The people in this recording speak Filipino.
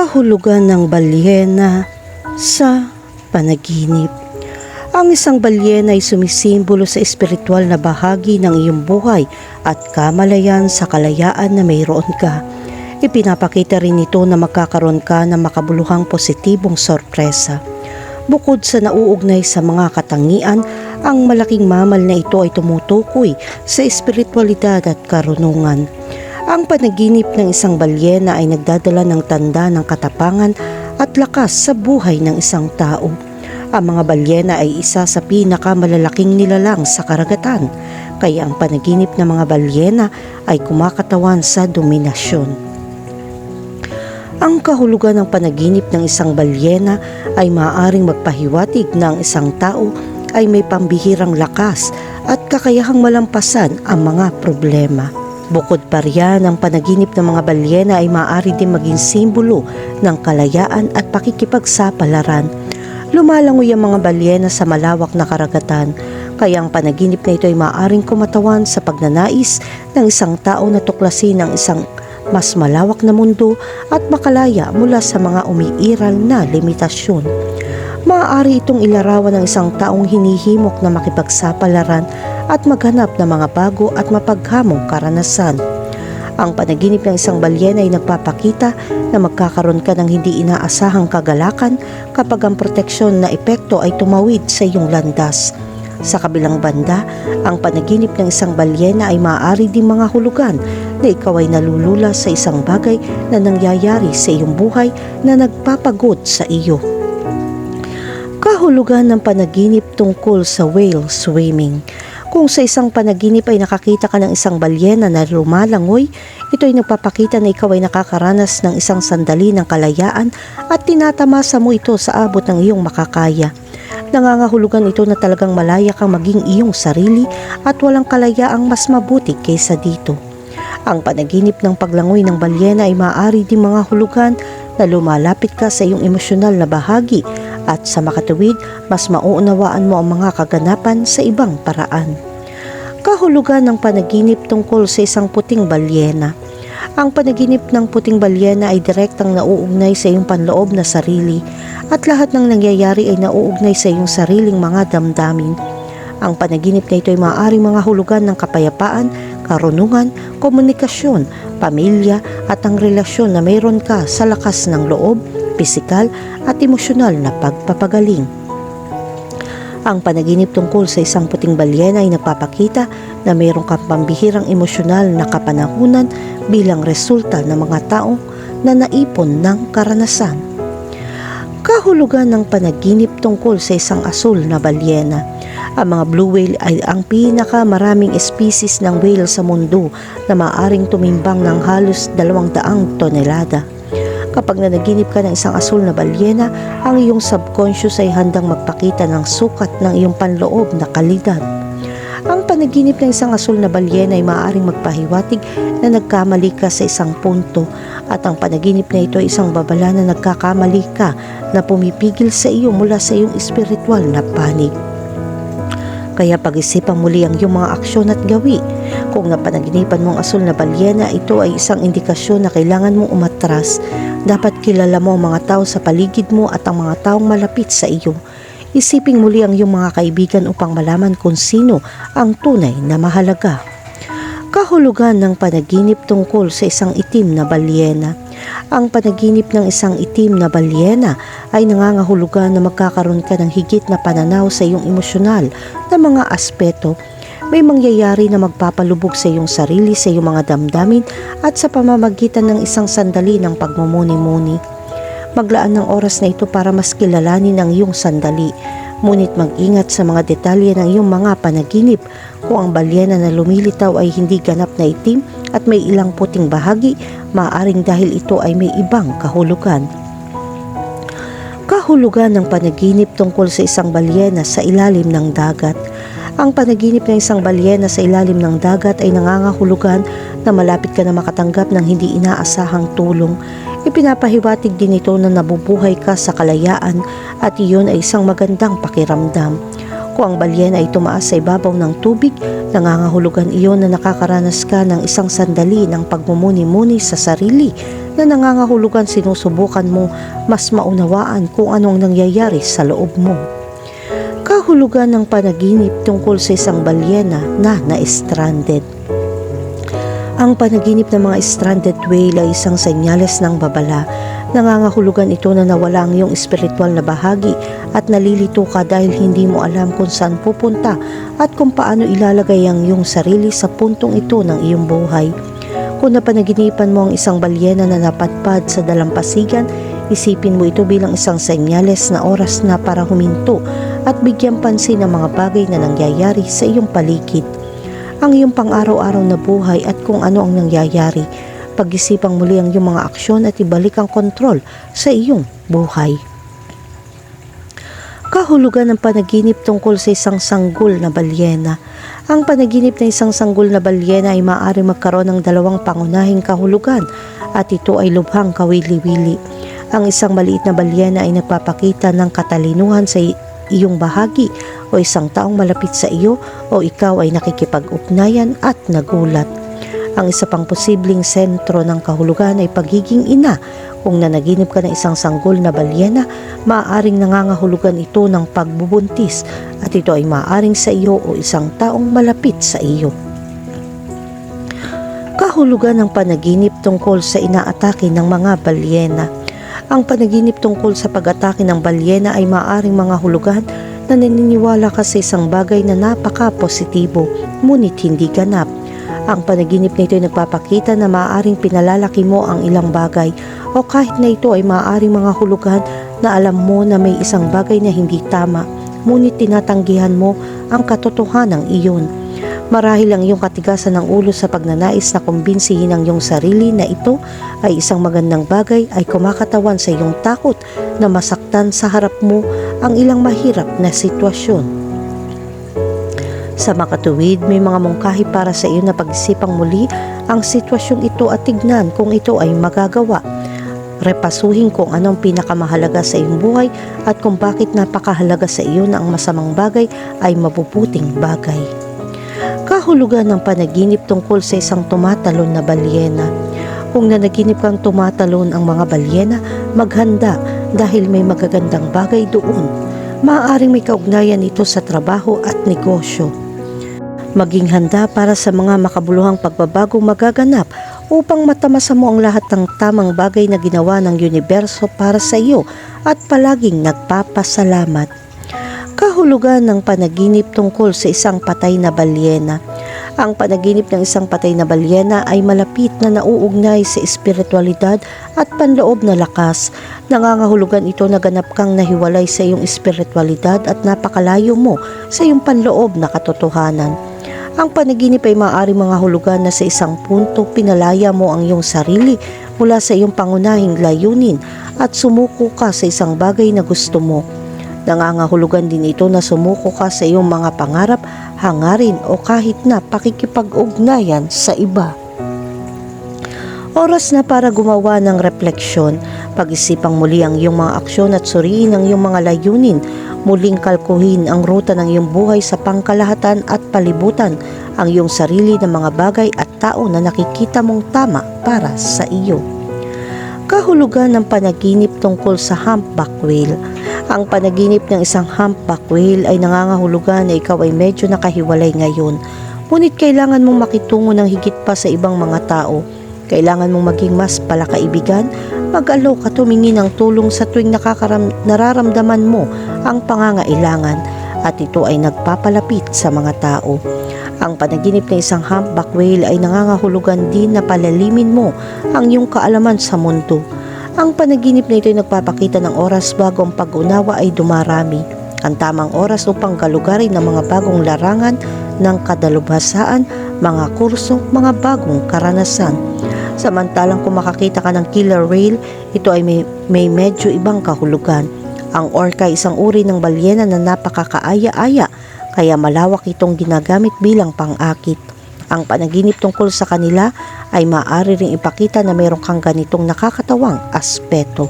Kahulugan ng balyena sa panaginip. Ang isang balyena ay sumisimbolo sa espiritual na bahagi ng iyong buhay at kamalayan sa kalayaan na mayroon ka. Ipinapakita rin ito na magkakaroon ka ng makabuluhang positibong sorpresa. Bukod sa nauugnay sa mga katangian, ang malaking mamal na ito ay tumutukoy sa espiritualidad at karunungan. Ang panaginip ng isang balyena ay nagdadala ng tanda ng katapangan at lakas sa buhay ng isang tao. Ang mga balyena ay isa sa pinakamalalaking nilalang sa karagatan, kaya ang panaginip ng mga balyena ay kumakatawan sa dominasyon. Ang kahulugan ng panaginip ng isang balyena ay maaaring magpahiwatig na ang isang tao ay may pambihirang lakas at kakayahang malampasan ang mga problema. Bukod pa riyan, ang panaginip ng mga balyena ay maaari din maging simbolo ng kalayaan at pakikipagsapalaran. Lumalangoy ang mga balyena sa malawak na karagatan, kaya ang panaginip na ito ay maaaring kumatawan sa pagnanais ng isang tao na tuklasin ang isang mas malawak na mundo at makalaya mula sa mga umiiral na limitasyon. Maaari itong ilarawan ng isang taong hinihimok na makipagsapalaran at maghanap ng mga bago at mapaghamong karanasan. Ang panaginip ng isang balyena ay nagpapakita na magkakaroon ka ng hindi inaasahang kagalakan kapag ang proteksyon na epekto ay tumawid sa iyong landas. Sa kabilang banda, ang panaginip ng isang balyena ay maaari din mga hulugan na ikaw ay nalulula sa isang bagay na nangyayari sa iyong buhay na nagpapagod sa iyo. Kahulugan ng panaginip tungkol sa whale swimming. Kung sa isang panaginip ay nakakita ka ng isang balyena na lumalangoy, ito ay nagpapakita na ikaw ay nakakaranas ng isang sandali ng kalayaan at tinatamasa mo ito sa abot ng iyong makakaya. Nangangahulugan ito na talagang malaya kang maging iyong sarili at walang kalayaang mas mabuti kaysa dito. Ang panaginip ng paglangoy ng balyena ay maaari din mga hulugan na lumalapit ka sa iyong emosyonal na bahagi at sa makatuwid, mas mauunawaan mo ang mga kaganapan sa ibang paraan. Kahulugan ng panaginip tungkol sa isang puting balyena. Ang panaginip ng puting balyena ay direktang nauugnay sa iyong panloob na sarili at lahat ng nangyayari ay nauugnay sa iyong sariling mga damdamin. Ang panaginip na ito ay maaaring mga hulugan ng kapayapaan, karunungan, komunikasyon, pamilya at ang relasyon na mayroon ka sa lakas ng loob, pisikal at emosyonal na pagpapagaling. Ang panaginip tungkol sa isang puting balyena ay nagpapakita na mayroon kang pambihirang emosyonal na kapanahunan bilang resulta ng mga taong na naipon ng karanasan. Kahulugan ng panaginip tungkol sa isang asul na balyena. Ang mga blue whale ay ang pinakamaraming species ng whale sa mundo na maaaring tumimbang ng halos 200 tonelada. Kapag nanaginip ka ng isang asul na balyena, ang iyong subconscious ay handang magpakita ng sukat ng iyong panloob na kalidad. Ang panaginip ng isang asul na balyena ay maaaring magpahiwatig na nagkamali ka sa isang punto at ang panaginip na ito ay isang babala na nagkakamali ka na pumipigil sa iyo mula sa iyong espiritual na panig. Kaya pag-isipan muli ang iyong mga aksyon at gawi. Kung napanaginipan mong asul na balyena, ito ay isang indikasyon na kailangan mong umatras. Dapat kilala mo ang mga tao sa paligid mo at ang mga taong malapit sa iyo. Isiping muli ang iyong mga kaibigan upang malaman kung sino ang tunay na mahalaga. Kahulugan ng panaginip tungkol sa isang itim na balyena. Ang panaginip ng isang itim na balyena ay nangangahulugan na magkakaroon ka ng higit na pananaw sa iyong emosyonal na mga aspeto. May mangyayari na magpapalubog sa iyong sarili, sa iyong mga damdamin at sa pamamagitan ng isang sandali ng pagmumuni-muni. Maglaan ng oras na ito para mas kilalanin ang iyong sandali. Ngunit mag-ingat sa mga detalye ng iyong mga panaginip. Kung ang balyena na lumilitaw ay hindi ganap na itim at may ilang puting bahagi, maaaring dahil ito ay may ibang kahulugan. Kahulugan ng panaginip tungkol sa isang balyena sa ilalim ng dagat. Ang panaginip ng isang balyena sa ilalim ng dagat ay nangangahulugan na malapit ka na makatanggap ng hindi inaasahang tulong. Ipinapahiwatig din ito na nabubuhay ka sa kalayaan at iyon ay isang magandang pakiramdam. Kung ang balyena ay tumaas sa ibabaw ng tubig, nangangahulugan iyon na nakakaranas ka ng isang sandali ng pagmumuni-muni sa sarili na nangangahulugan sinusubukan mong mas maunawaan kung anong nangyayari sa loob mo. Kahulugan ng panaginip tungkol sa isang balyena na na-stranded. Ang panaginip ng mga stranded whale ay isang senyales ng babala. Nangangahulugan ito na nawala ang iyong espiritual na bahagi at nalilito ka dahil hindi mo alam kung saan pupunta at kung paano ilalagay ang iyong sarili sa puntong ito ng iyong buhay. Kung napanaginipan mo ang isang balyena na napadpad sa dalampasigan, isipin mo ito bilang isang senyales na oras na para huminto at bigyan pansin ang mga bagay na nangyayari sa iyong paligid. Ang iyong pang-araw-araw na buhay at kung ano ang nangyayari. Pag-isipang muli ang iyong mga aksyon at ibalik ang kontrol sa iyong buhay. Kahulugan ng panaginip tungkol sa isang sanggol na balyena. Ang panaginip ng isang sanggol na balyena ay maaaring magkaroon ng dalawang pangunahing kahulugan at ito ay lubhang kawili-wili. Ang isang maliit na balyena ay nagpapakita ng katalinuhan sa iyong bahagi o isang taong malapit sa iyo o ikaw ay nakikipag-ugnayan at nagulat. Ang isa pang posibleng sentro ng kahulugan ay pagiging ina. Kung nanaginip ka ng isang sanggol na balyena, maaaring nangangahulugan ito ng pagbubuntis at ito ay maaaring sa iyo o isang taong malapit sa iyo. Kahulugan ng panaginip tungkol sa inaatake ng mga balyena. Ang panaginip tungkol sa pag-atake ng balyena ay maaaring mga hulugan na naniniwala ka sa isang bagay na napaka-positibo, ngunit hindi ganap. Ang panaginip na ito ay nagpapakita na maaaring pinalalaki mo ang ilang bagay o kahit na ito ay maaaring mga hulugan na alam mo na may isang bagay na hindi tama, ngunit tinatanggihan mo ang katotohanan ng iyon. Marahil ang iyong katigasan ng ulo sa pagnanais na kumbinsihin ang iyong sarili na ito ay isang magandang bagay ay kumakatawan sa iyong takot na masaktan sa harap mo ang ilang mahirap na sitwasyon. Sa makatuwid, may mga mungkahi para sa iyo na pag-isipang muli ang sitwasyong ito at tignan kung ito ay magagawa. Repasuhin kung anong pinakamahalaga sa iyong buhay at kung bakit napakahalaga sa iyo na ang masamang bagay ay mabubuting bagay. Kahulugan ng panaginip tungkol sa isang tumatalon na balyena. Kung nanaginip kang tumatalon ang mga balyena, maghanda dahil may magagandang bagay doon. Maaaring may kaugnayan ito sa trabaho at negosyo. Maging handa para sa mga makabuluhang pagbabagong magaganap upang matamasa mo ang lahat ng tamang bagay na ginawa ng universo para sa iyo at palaging nagpapasalamat. Kahulugan ng panaginip tungkol sa isang patay na balyena. Ang panaginip ng isang patay na balyena ay malapit na nauugnay sa espiritualidad at panloob na lakas. Nangangahulugan ito na ganap kang nahiwalay sa iyong espiritualidad at napakalayo mo sa iyong panloob na katotohanan. Ang panaginip ay maaaring mga hulugan na sa isang punto pinalaya mo ang iyong sarili mula sa iyong pangunahing layunin at sumuko ka sa isang bagay na gusto mo. Nangangahulugan din ito na sumuko ka sa iyong mga pangarap, hangarin o kahit na pakikipag-ugnayan sa iba. Oras na para gumawa ng refleksyon, pag-isipang muli ang iyong mga aksyon at suriin ang iyong mga layunin. Muling kalkuhin ang ruta ng iyong buhay sa pangkalahatan at palibutan ang iyong sarili ng mga bagay at tao na nakikita mong tama para sa iyo. Kahulugan ng panaginip tungkol sa humpback whale. Ang panaginip ng isang humpback whale ay nangangahulugan na ikaw ay medyo nakahiwalay ngayon. Ngunit kailangan mong makitungo ng higit pa sa ibang mga tao. Kailangan mong maging mas palakaibigan, mag-alok at tumingin ng tulong sa tuwing nararamdaman mo ang pangangailangan at ito ay nagpapalapit sa mga tao. Ang panaginip ng isang humpback whale ay nangangahulugan din na palalimin mo ang iyong kaalaman sa mundo. Ang panaginip na ito ay nagpapakita ng oras bago ang pag-unawa ay dumarami. Ang tamang oras upang galugarin ng mga bagong larangan ng kadalubhasaan, mga kurso, mga bagong karanasan. Samantalang kung makakita ka ng killer whale, ito ay may medyo ibang kahulugan. Ang orca ay isang uri ng balyena na napakakaaya-aya, kaya malawak itong ginagamit bilang pang-akit. Ang panaginip tungkol sa kanila ay maaari ring ipakita na mayroon kang ganitong nakakatawang aspeto.